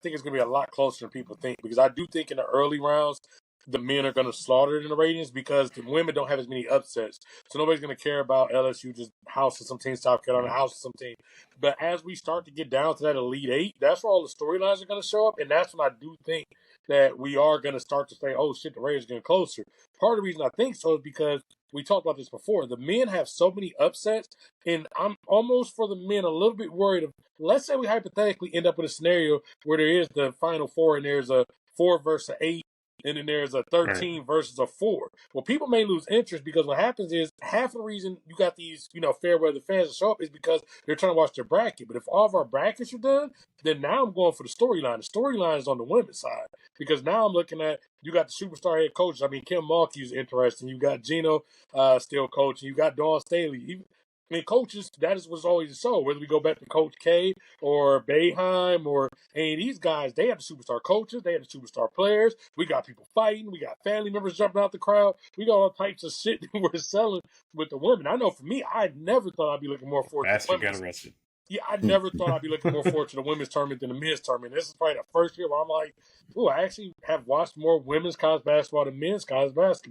think it's going to be a lot closer than people think, because I do think in the early rounds, the men are going to slaughter it in the ratings because the women don't have as many upsets. So nobody's going to care about LSU just housing some team, South Carolina housing some team. But as we start to get down to that Elite Eight, that's where all the storylines are going to show up. And that's when I do think that we are going to start to say, oh, shit, the ratings are getting closer. Part of the reason I think so is because we talked about this before. The men have so many upsets, and I'm almost for the men a little bit worried of, let's say we hypothetically end up in a scenario where there is the Final Four and there's a 4 versus 8, and then there's a 13 versus a 4. Well, people may lose interest because what happens is half of the reason you got these, fair weather fans to show up is because they're trying to watch their bracket. But if all of our brackets are done, then now I'm going for the storyline. The storyline is on the women's side, because now I'm looking at, you got the superstar head coaches. I mean, Kim Mulkey is interesting. You got Gino still coaching. You got Dawn Staley. Coaches, that is what's always so. Whether we go back to Coach K or Boeheim or any of these guys, they have the superstar coaches, they have the superstar players. We got people fighting, we got family members jumping out the crowd. We got all types of shit that we're selling with the women. I know for me, I never thought I'd be looking more forward to the women's. Got arrested. Yeah, I never thought I'd be looking more forward to the women's tournament than the men's tournament. This is probably the first year where I'm like, I actually have watched more women's college basketball than men's college basketball.